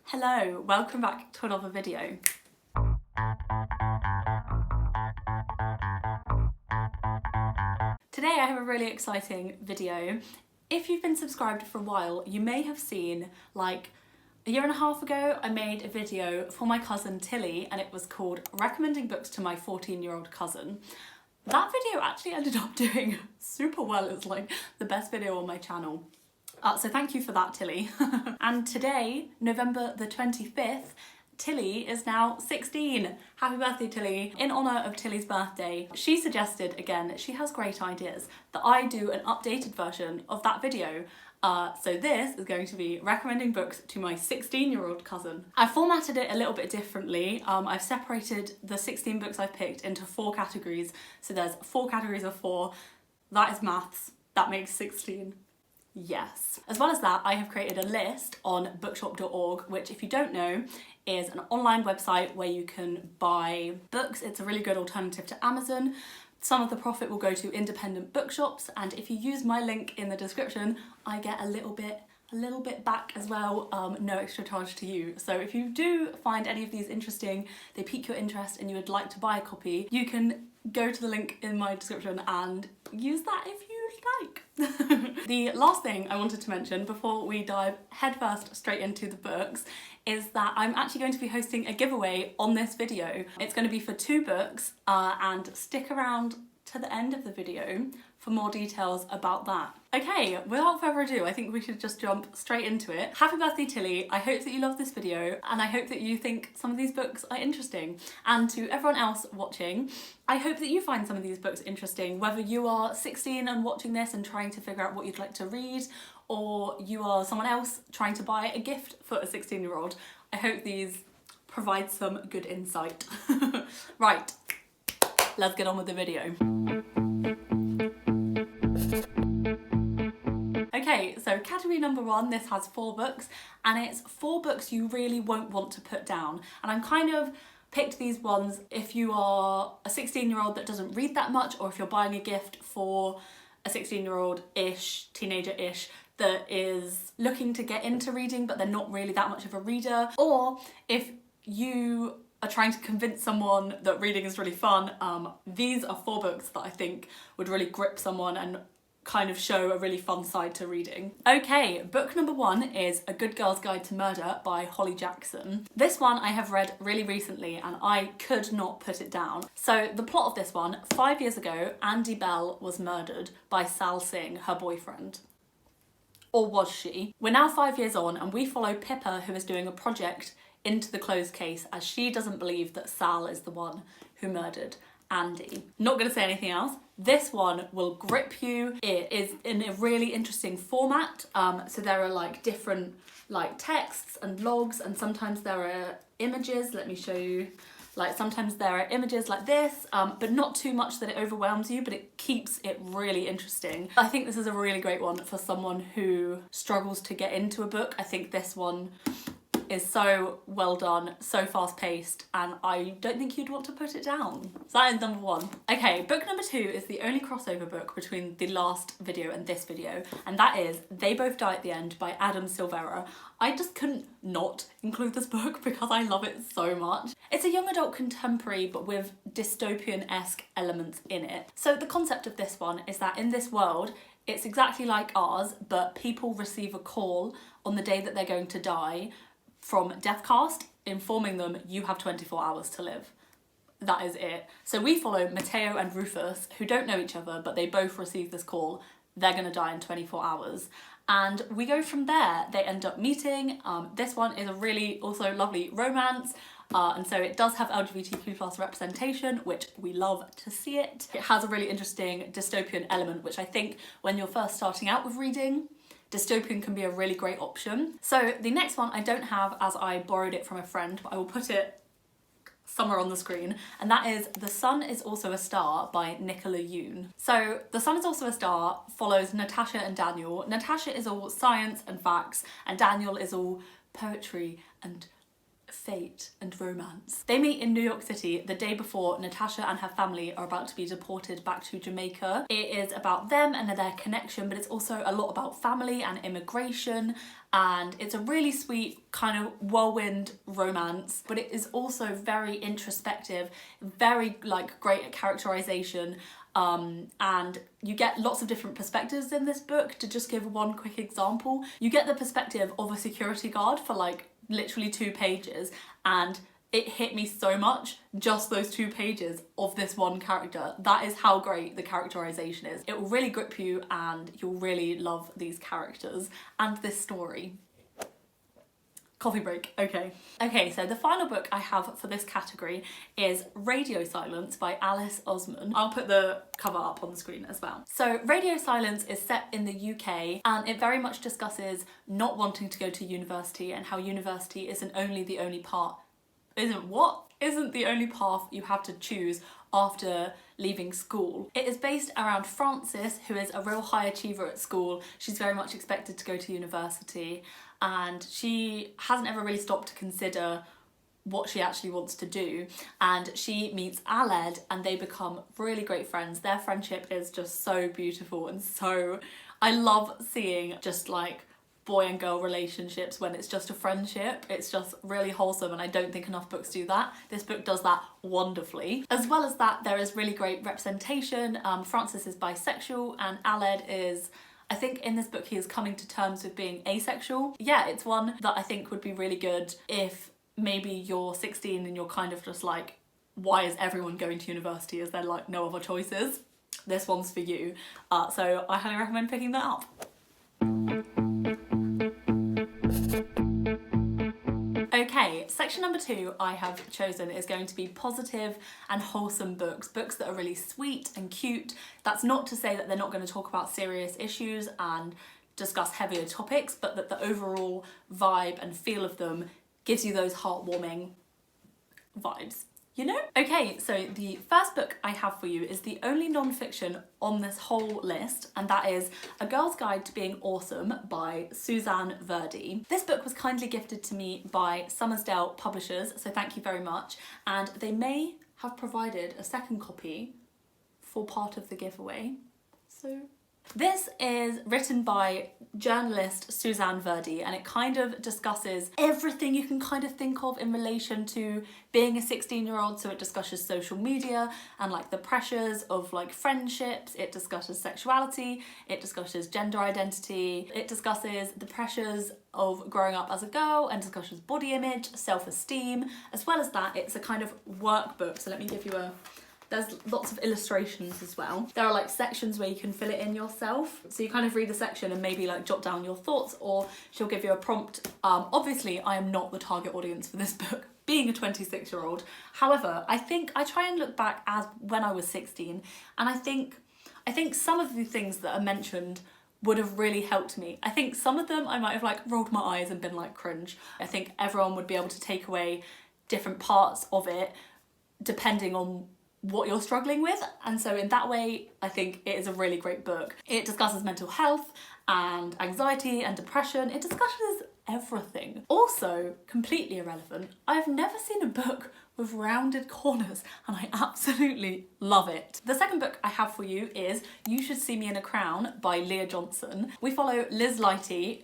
Hello, welcome back to another video. Today I have a really exciting video. If you've been subscribed for a while, you may have seen like a year and a half ago I made a video for my cousin Tilly and it was called Recommending Books to My 14-year-old Cousin. That video actually ended up doing super well. It's like the best video on my channel. So thank you for that, Tilly. And today, November the 25th, Tilly is now 16. Happy birthday, Tilly. In honour of Tilly's birthday, she suggested, again, she has great ideas, that I do an updated version of that video. So this is going to be recommending books to my 16-year-old cousin. I formatted it a little bit differently. I've separated the 16 books I've picked into 4 categories. So there's 4 categories of 4. That is maths. That makes 16. Yes. As well as that, I have created a list on bookshop.org, which if you don't know, is an online website where you can buy books. It's a really good alternative to Amazon. Some of the profit will go to independent bookshops, and if you use my link in the description, I get a little bit back as well, no extra charge to you. So if you do find any of these interesting, they pique your interest and you would like to buy a copy, you can go to the link in my description and use that if you like. The last thing I wanted to mention before we dive headfirst straight into the books is that I'm actually going to be hosting a giveaway on this video. It's going to be for 2 books and stick around to the end of the video for more details about that. Okay, without further ado, I think we should just jump straight into it. Happy birthday, Tilly. I hope that you love this video and I hope that you think some of these books are interesting. And to everyone else watching, I hope that you find some of these books interesting, whether you are 16 and watching this and trying to figure out what you'd like to read, or you are someone else trying to buy a gift for a 16-year-old. I hope these provide some good insight. Right, let's get on with the video. Okay, so category number 1, this has 4 books, and it's 4 books you really won't want to put down. And I'm kind of picked these ones if you are a 16-year-old that doesn't read that much, or if you're buying a gift for a 16-year-old-ish, teenager-ish, that is looking to get into reading but they're not really that much of a reader, or if you are trying to convince someone that reading is really fun. These are 4 books that I think would really grip someone and kind of show a really fun side to reading. Okay, book number 1 is A Good Girl's Guide to Murder by Holly Jackson. This one I have read really recently and I could not put it down. So the plot of this one, 5 years ago, Andy Bell was murdered by Sal Singh, her boyfriend. Or was she? We're now 5 years on and we follow Pippa, who is doing a project into the closed case as she doesn't believe that Sal is the one who murdered Andy. Not going to say anything else. This one will grip you. It is in a really interesting format. So there are like different like texts and logs, and sometimes there are images. Let me show you. Like sometimes there are images like this, but not too much that it overwhelms you, but it keeps it really interesting. I think this is a really great one for someone who struggles to get into a book. I think this one is so well done, so fast paced, and I don't think you'd want to put it down. So that is number 1. Okay, book number 2 is the only crossover book between the last video and this video, and that is They Both Die at the End by Silvera. I just couldn't not include this book because I love it so much. It's a young adult contemporary but with dystopian-esque elements in it. So the concept of this one is that in this world, it's exactly like ours, but people receive a call on the day that they're going to die from Deathcast, informing them you have 24 hours to live. That is it. So we follow Mateo and Rufus, who don't know each other, but they both receive this call. They're gonna die in 24 hours. And we go from there. They end up meeting. This one is a really also lovely romance. And so it does have LGBTQ+ representation, which we love to see it. It has a really interesting dystopian element, which I think when you're first starting out with reading, dystopian can be a really great option. So the next one I don't have as I borrowed it from a friend, but I will put it somewhere on the screen, and that is The Sun Is Also a Star by Nicola Yoon. So The Sun Is Also a Star follows Natasha and Daniel. Natasha is all science and facts, and Daniel is all poetry and fate and romance. They meet in New York City the day before Natasha and her family are about to be deported back to Jamaica. It is about them and their connection, but it's also a lot about family and immigration, and it's a really sweet kind of whirlwind romance, but it is also very introspective, very like great at characterization. And you get lots of different perspectives in this book. To just give one quick example, you get the perspective of a security guard for like literally 2 pages, and it hit me so much, just those 2 pages of this one character. That is how great the characterization is. It will really grip you and you'll really love these characters and this story. Coffee break, okay. Okay, so the final book I have for this category is Radio Silence by Alice Oseman. I'll put the cover up on the screen as well. So Radio Silence is set in the UK, and it very much discusses not wanting to go to university and how university isn't the only path you have to choose after leaving school. It is based around Frances, who is a real high achiever at school. She's very much expected to go to university, and she hasn't ever really stopped to consider what she actually wants to do. And she meets Aled and they become really great friends. Their friendship is just so beautiful, and so I love seeing just like boy and girl relationships when it's just a friendship. It's just really wholesome, and I don't think enough books do that. This book does that wonderfully. As well as that, there is really great representation. Frances is bisexual and Aled is, I think in this book he is coming to terms with being asexual. Yeah, it's one that I think would be really good if maybe you're 16 and you're kind of just like, why is everyone going to university? Is there like no other choices? This one's for you. So I highly recommend picking that up. Okay, section number 2 I have chosen is going to be positive and wholesome books. Books that are really sweet and cute. That's not to say that they're not going to talk about serious issues and discuss heavier topics, but that the overall vibe and feel of them gives you those heartwarming vibes, you know? Okay, so the first book I have for you is the only non-fiction on this whole list, and that is A Girl's Guide to Being Awesome by Suzanne Verdi. This book was kindly gifted to me by Summersdale Publishers, so thank you very much, and they may have provided a second copy for part of the giveaway, so... This is written by journalist Suzanne Verdi, and it kind of discusses everything you can kind of think of in relation to being a 16-year-old. So it discusses social media and like the pressures of like friendships, it discusses sexuality, it discusses gender identity, it discusses the pressures of growing up as a girl, and discusses body image, self-esteem. As well as that, it's a kind of workbook. So let me give you a... There's lots of illustrations as well. There are like sections where you can fill it in yourself. So you kind of read a section and maybe like jot down your thoughts, or she'll give you a prompt. Obviously, I am not the target audience for this book, being a 26-year-old. However, I think I try and look back as when I was 16, and I think some of the things that are mentioned would have really helped me. I think some of them I might have like rolled my eyes and been like cringe. I think everyone would be able to take away different parts of it depending on what you're struggling with, and so in that way I think it is a really great book. It discusses mental health and anxiety and depression. It discusses everything. Also, completely irrelevant, I've never seen a book with rounded corners, and I absolutely love it. The second book I have for you is You Should See Me in a Crown by Leah Johnson. We follow Liz Lighty,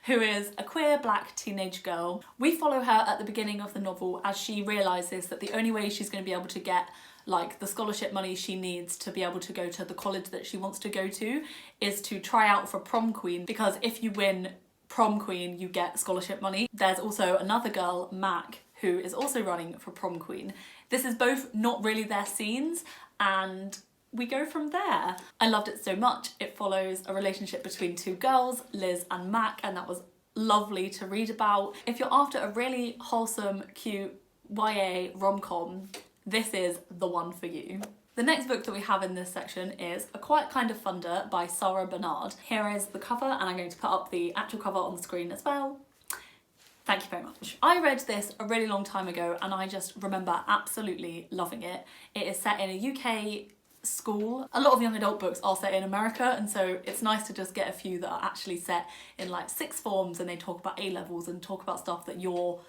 who is a queer black teenage girl. We follow her at the beginning of the novel as she realises that the only way she's going to be able to get like the scholarship money she needs to be able to go to the college that she wants to go to is to try out for prom queen, because if you win prom queen you get scholarship money. There's also another girl, Mac, who is also running for prom queen. This is both not really their scenes, and we go from there. I loved it so much. It follows a relationship between 2 girls, Liz and Mac, and that was lovely to read about. If you're after a really wholesome, cute YA rom-com, this is the one for you. The next book that we have in this section is A Quiet Kind of Thunder by Sarah Bernard. Here is the cover, and I'm going to put up the actual cover on the screen as well. Thank you very much. I read this a really long time ago, and I just remember absolutely loving it. It is set in a UK school. A lot of young adult books are set in America, and so it's nice to just get a few that are actually set in like sixth forms and they talk about A-levels and talk about stuff that you're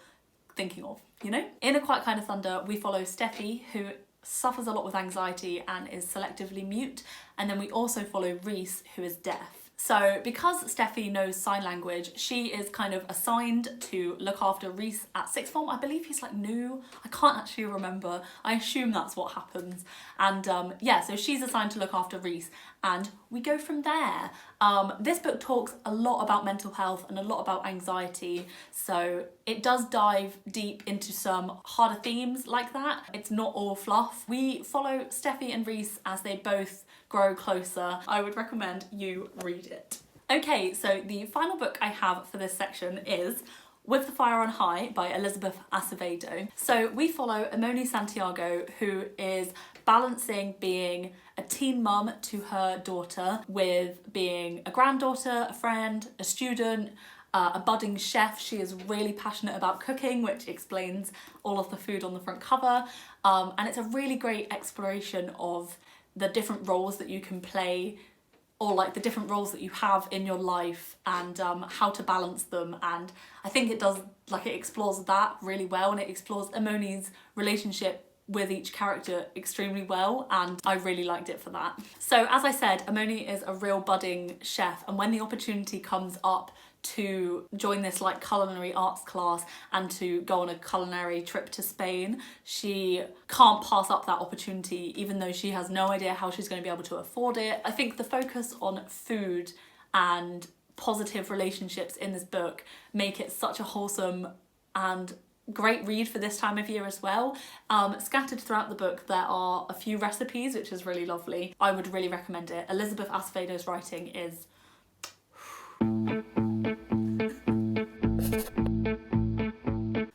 thinking of, you know? In A Quiet Kind of Thunder, we follow Steffi, who suffers a lot with anxiety and is selectively mute, and then we also follow Reese, who is deaf. So because Steffi knows sign language, she is kind of assigned to look after Reese at sixth form. I believe he's like new. I can't actually remember. I assume that's what happens. And yeah, so she's assigned to look after Reese and we go from there. This book talks a lot about mental health and a lot about anxiety. So it does dive deep into some harder themes like that. It's not all fluff. We follow Steffi and Reese as they both grow closer. I would recommend you read it. Okay, so the final book I have for this section is With the Fire on High by Elizabeth Acevedo. So we follow Amoni Santiago, who is balancing being a teen mum to her daughter with being a granddaughter, a friend, a student, a budding chef. She is really passionate about cooking, which explains all of the food on the front cover. And it's a really great exploration of the different roles that you can play, or like the different roles that you have in your life, and how to balance them. And I think it does, like, it explores that really well, and it explores Amoni's relationship with each character extremely well, and I really liked it for that. So as I said, Amoni is a real budding chef, and when the opportunity comes up to join this like culinary arts class and to go on a culinary trip to Spain, she can't pass up that opportunity, even though she has no idea how she's going to be able to afford it. I think the focus on food and positive relationships in this book make it such a wholesome and great read for this time of year as well. Scattered throughout the book there are a few recipes, which is really lovely. I would really recommend it. Elizabeth Acevedo's writing is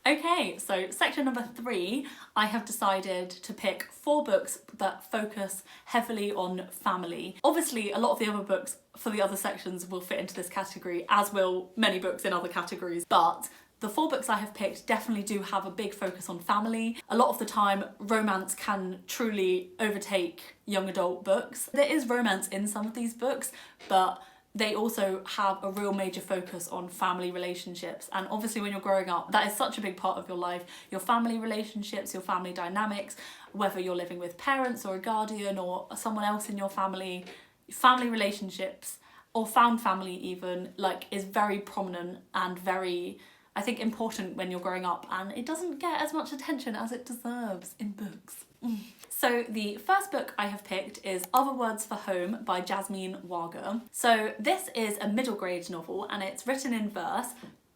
okay, so section number 3, I have decided to pick 4 books that focus heavily on family. Obviously, a lot of the other books for the other sections will fit into this category, as will many books in other categories, but the 4 books I have picked definitely do have a big focus on family. A lot of the time, romance can truly overtake young adult books. There is romance in some of these books, but they also have a real major focus on family relationships. And obviously when you're growing up, that is such a big part of your life. Your family relationships, your family dynamics, whether you're living with parents or a guardian or someone else in your family relationships, or found family even, like, is very prominent and very, I think, important when you're growing up, and it doesn't get as much attention as it deserves in books. So the first book I have picked is Other Words for Home by Jasmine Wager. So this is a middle grade novel and it's written in verse.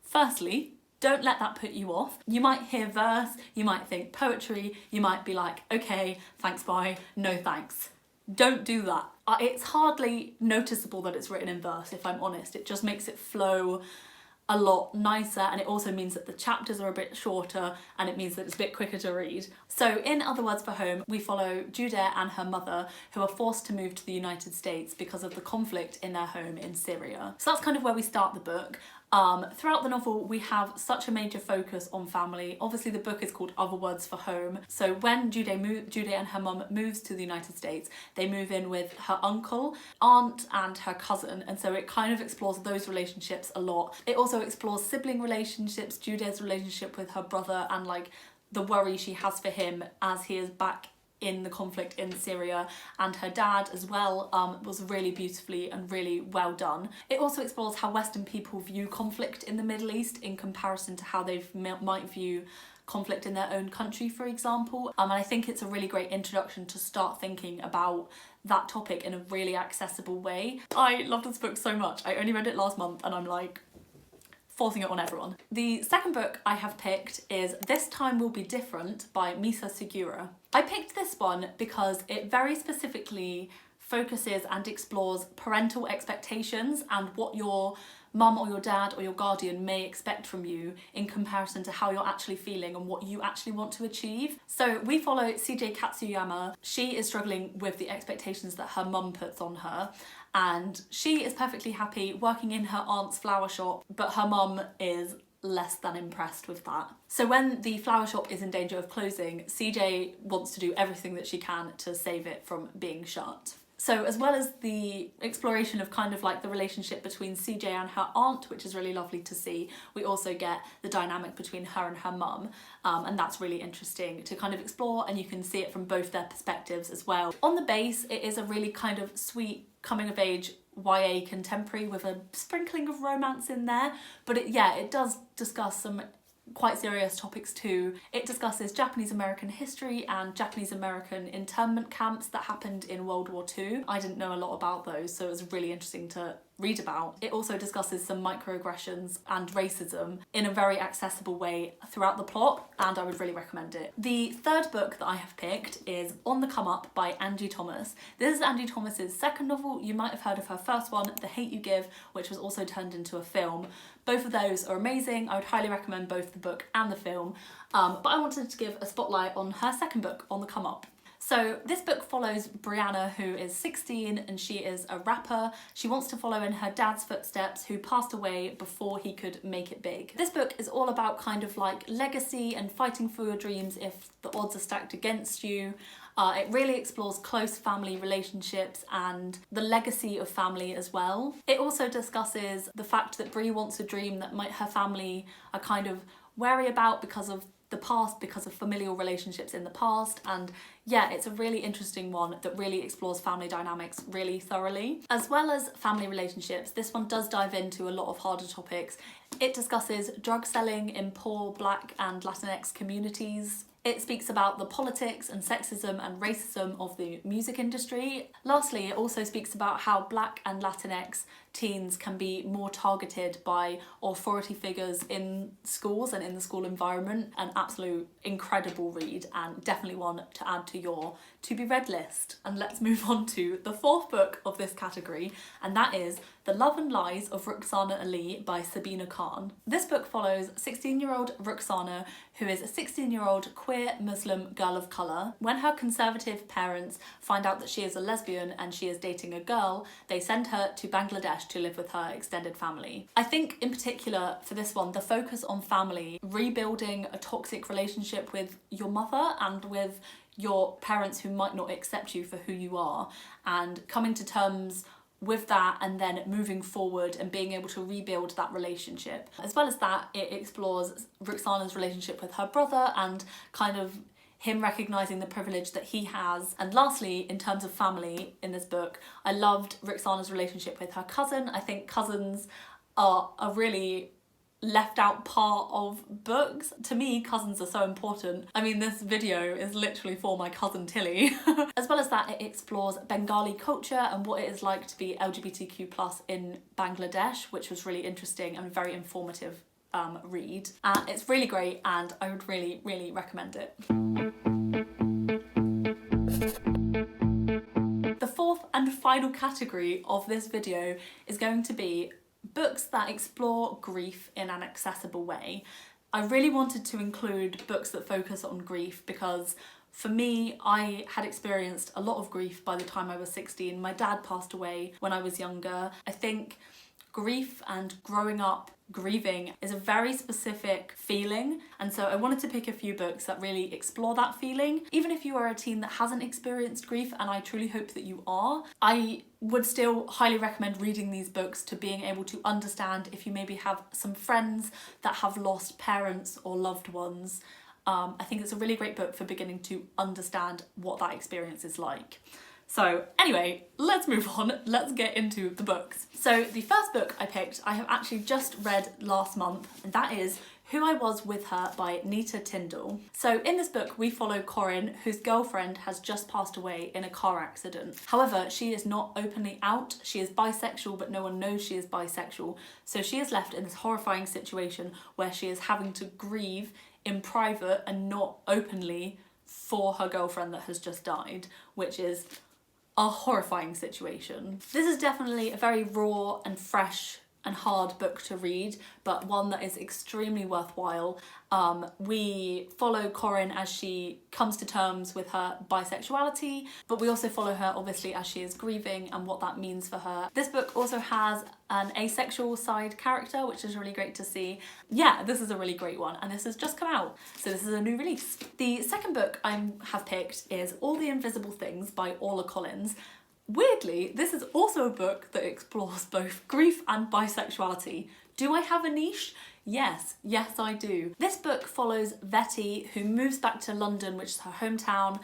Firstly, don't let that put you off. You might hear verse, you might think poetry, you might be like, okay, thanks, bye, no thanks. Don't do that. It's hardly noticeable that it's written in verse, if I'm honest. It just makes it flow a lot nicer, and it also means that the chapters are a bit shorter and it means that it's a bit quicker to read. So in Other Words for Home, we follow Judith and her mother, who are forced to move to the United States because of the conflict in their home in Syria. So that's kind of where we start the book. Throughout the novel, we have such a major focus on family. Obviously, the book is called Other Words for Home. So when Judith and her mum moves to the United States, they move in with her uncle, aunt, and her cousin. And so it kind of explores those relationships a lot. It also explores sibling relationships, Judith's relationship with her brother, and like the worry she has for him as he is back in the conflict in Syria, and her dad as well was really beautifully and really well done. It also explores how Western people view conflict in the Middle East in comparison to how they might view conflict in their own country, for example. And I think it's a really great introduction to start thinking about that topic in a really accessible way. I love this book so much. I only read it last month and I'm like forcing it on everyone. The second book I have picked is This Time Will Be Different by Misa Segura. I picked this one because it very specifically focuses and explores parental expectations and what your mum or your dad or your guardian may expect from you in comparison to how you're actually feeling and what you actually want to achieve. So we follow CJ Katsuyama. She is struggling with the expectations that her mum puts on her, and she is perfectly happy working in her aunt's flower shop, but her mum is less than impressed with that. So when the flower shop is in danger of closing, CJ wants to do everything that she can to save it from being shut. So as well as the exploration of kind of like the relationship between CJ and her aunt, which is really lovely to see, we also get the dynamic between her and her mum, and that's really interesting to kind of explore, and you can see it from both their perspectives as well. On the base, it is a really kind of sweet coming of age YA contemporary with a sprinkling of romance in there, but it does discuss some quite serious topics too. It discusses Japanese American history and Japanese American internment camps that happened in World War II. I didn't know a lot about those, so it was really interesting to read about. It also discusses some microaggressions and racism in a very accessible way throughout the plot, and I would really recommend it. The third book that I have picked is On the Come Up by Angie Thomas. This is Angie Thomas's second novel. You might have heard of her first one, The Hate You Give, which was also turned into a film. Both of those are amazing. I would highly recommend both the book and the film, but I wanted to give a spotlight on her second book, On the Come Up. So this book follows Brianna, who is 16 and she is a rapper. She wants to follow in her dad's footsteps, who passed away before he could make it big. This book is all about kind of like legacy and fighting for your dreams if the odds are stacked against you. It really explores close family relationships and the legacy of family as well. It also discusses the fact that Brie wants a dream that her family are kind of wary about because of the past, because of familial relationships in the past, and yeah, it's a really interesting one that really explores family dynamics really thoroughly. As well as family relationships, this one does dive into a lot of harder topics. It discusses drug selling in poor Black and Latinx communities. It speaks about the politics and sexism and racism of the music industry. Lastly, it also speaks about how Black and Latinx teens can be more targeted by authority figures in schools and in the school environment. An absolute incredible read, and definitely one to add to your to-be-read list. And let's move on to the fourth book of this category, and that is The Love and Lies of Rukhsana Ali by Sabina Khan. This book follows 16-year-old Rukhsana, who is a 16-year-old queer Muslim girl of colour. When her conservative parents find out that she is a lesbian and she is dating a girl, they send her to Bangladesh to live with her extended family. I think in particular for this one, the focus on family, rebuilding a toxic relationship with your mother and with your parents who might not accept you for who you are, and coming to terms with that and then moving forward and being able to rebuild that relationship. As well as that, it explores Rukhsana's relationship with her brother and kind of him recognising the privilege that he has. And lastly, in terms of family in this book, I loved Rukhsana's relationship with her cousin. I think cousins are a really left out part of books. To me, cousins are so important. I mean, this video is literally for my cousin Tilly. As well as that, it explores Bengali culture and what it is like to be LGBTQ+ in Bangladesh, which was really interesting and very informative read. It's really great and I would really, really recommend it. The fourth and final category of this video is going to be books that explore grief in an accessible way. I really wanted to include books that focus on grief because for me, I had experienced a lot of grief by the time I was 16. My dad passed away when I was younger. I think grief and growing up grieving is a very specific feeling, and so I wanted to pick a few books that really explore that feeling. Even if you are a teen that hasn't experienced grief, and I truly hope that you are, I would still highly recommend reading these books to being able to understand if you maybe have some friends that have lost parents or loved ones. I think it's a really great book for beginning to understand what that experience is like. So anyway, let's move on. Let's get into the books. So the first book I picked, I have actually just read last month, and that is Who I Was With Her by Nita Tyndall. So in this book, we follow Corinne, whose girlfriend has just passed away in a car accident. However, she is not openly out. She is bisexual, but no one knows she is bisexual. So she is left in this horrifying situation where she is having to grieve in private and not openly for her girlfriend that has just died, which is a horrifying situation. This is definitely a very raw and fresh and hard book to read, but one that is extremely worthwhile. We follow Corinne as she comes to terms with her bisexuality, but we also follow her obviously as she is grieving and what that means for her. This book also has an asexual side character, which is really great to see. Yeah, this is a really great one, and this has just come out, so this is a new release. The second book I have picked is All the Invisible Things by Orla Collins. Weirdly, this is also a book that explores both grief and bisexuality. Do I have a niche? Yes, I do. This book follows Vetty, who moves back to London, which is her hometown,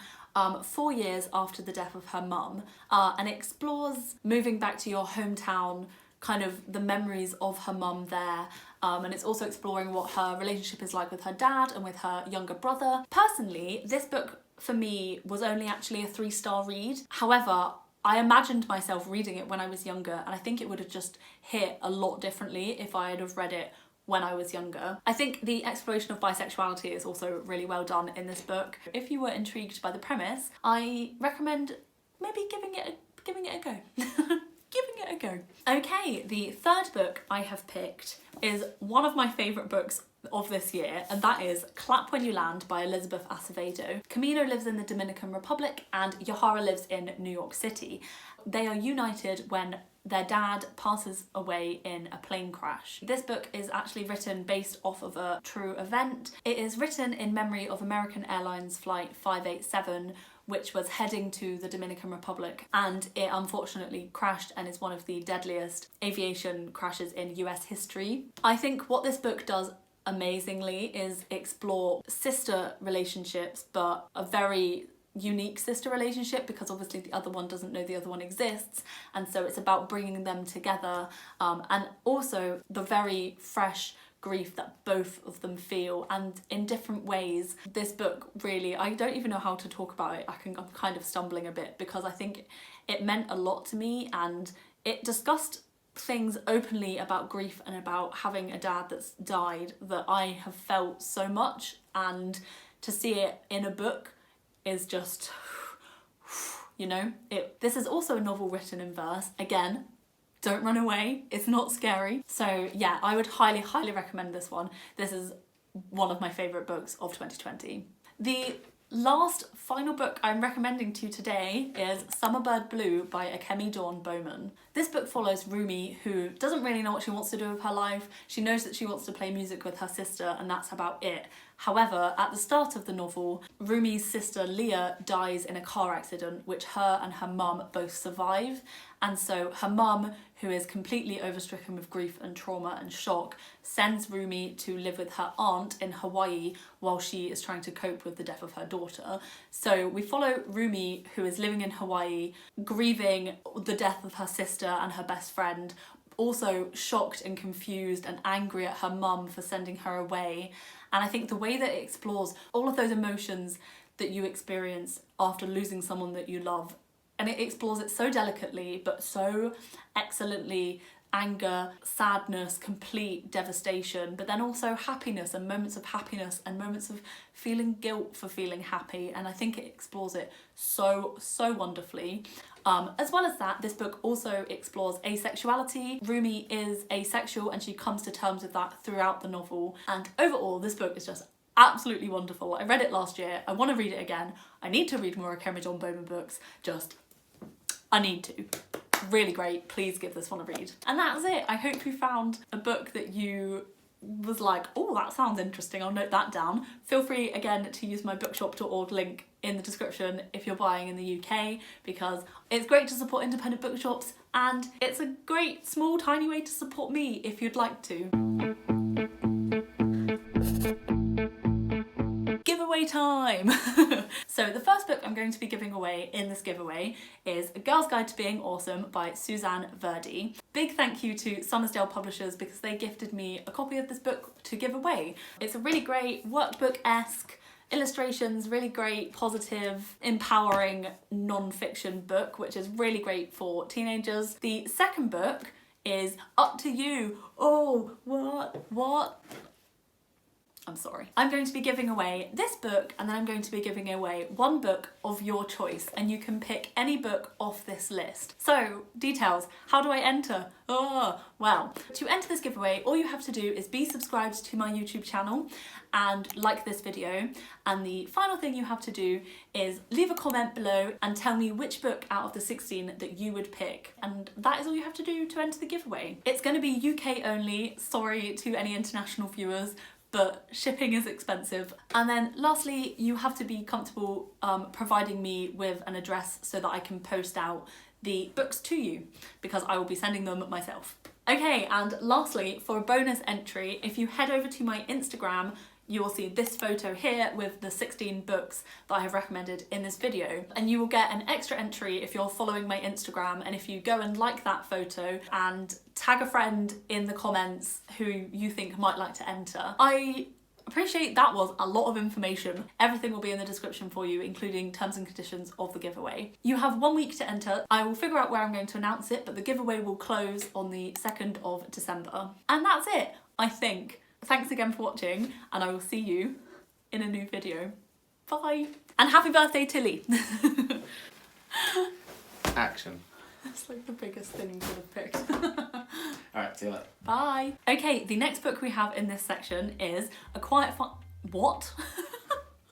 4 years after the death of her mum, and explores moving back to your hometown, kind of the memories of her mum there, and it's also exploring what her relationship is like with her dad and with her younger brother. Personally, this book for me was only actually a 3-star read. However, I imagined myself reading it when I was younger, and I think it would have just hit a lot differently if I had have read it when I was younger. I think the exploration of bisexuality is also really well done in this book. If you were intrigued by the premise, I recommend maybe giving it a go. Giving it a go. Okay, the third book I have picked is one of my favourite books of this year, and that is Clap When You Land by Elizabeth Acevedo. Camino lives in the Dominican Republic and Yahara lives in New York City. They are united when their dad passes away in a plane crash. This book is actually written based off of a true event. It is written in memory of American Airlines Flight 587, which was heading to the Dominican Republic, and it unfortunately crashed and is one of the deadliest aviation crashes in US history. I think what this book does amazingly is explore sister relationships, but a very unique sister relationship, because obviously the other one doesn't know the other one exists, and so it's about bringing them together, and also the very fresh grief that both of them feel, and in different ways. This book really, I don't even know how to talk about it. I'm kind of stumbling a bit because I think it meant a lot to me, and it discussed things openly about grief and about having a dad that's died that I have felt so much, and to see it in a book is just, you know, this is also a novel written in verse. Again, don't run away, it's not scary. So yeah, I would highly, highly recommend this one. This is one of my favourite books of 2020. The final book I'm recommending to you today is Summerbird Blue by Akemi Dawn Bowman. This book follows Rumi, who doesn't really know what she wants to do with her life. She knows that she wants to play music with her sister, and that's about it. However, at the start of the novel, Rumi's sister Leah dies in a car accident, which her and her mum both survive. And so her mum, who is completely overstricken with grief and trauma and shock, sends Rumi to live with her aunt in Hawaii while she is trying to cope with the death of her daughter. So we follow Rumi, who is living in Hawaii, grieving the death of her sister and her best friend, also shocked and confused and angry at her mum for sending her away. And I think the way that it explores all of those emotions that you experience after losing someone that you love, and it explores it so delicately but so excellently. Anger, sadness, complete devastation, but then also happiness and moments of happiness and moments of feeling guilt for feeling happy, and I think it explores it so wonderfully. As well as that, this book also explores asexuality. Rumi is asexual and she comes to terms with that throughout the novel, and overall this book is just absolutely wonderful. I read it last year, I want to read it again. I need to read more Akemi Dawn Bowman books, I need to. Really great, please give this one a read. And that's it. I hope you found a book that you was like, oh, that sounds interesting, I'll note that down. Feel free again to use my bookshop.org link in the description if you're buying in the UK, because it's great to support independent bookshops and it's a great small tiny way to support me if you'd like to. Giveaway time! So the first book I'm going to be giving away in this giveaway is A Girl's Guide to Being Awesome by Suzanne Verdi. Big thank you to Summersdale Publishers because they gifted me a copy of this book to give away. It's a really great workbook-esque, illustrations, really great, positive, empowering non-fiction book, which is really great for teenagers. The second book is Up to You. Oh, what? I'm sorry. I'm going to be giving away this book, and then I'm going to be giving away one book of your choice, and you can pick any book off this list. So, details. How do I enter? Oh, well, to enter this giveaway, all you have to do is be subscribed to my YouTube channel and like this video. And the final thing you have to do is leave a comment below and tell me which book out of the 16 that you would pick. And that is all you have to do to enter the giveaway. It's going to be UK only. Sorry to any international viewers, but shipping is expensive. And then lastly, you have to be comfortable providing me with an address so that I can post out the books to you, because I will be sending them myself. Okay, and lastly, for a bonus entry, if you head over to my Instagram, you will see this photo here with the 16 books that I have recommended in this video. And you will get an extra entry if you're following my Instagram, and if you go and like that photo and tag a friend in the comments who you think might like to enter. I appreciate that was a lot of information. Everything will be in the description for you, including terms and conditions of the giveaway. You have 1 week to enter. I will figure out where I'm going to announce it, but the giveaway will close on the 2nd of December. And that's it, I think. Thanks again for watching, and I will see you in a new video. Bye! And happy birthday, Tilly! Action. That's like the biggest thing you could have picked. Alright, see you later. Bye! Okay, the next book we have in this section is A Quiet What?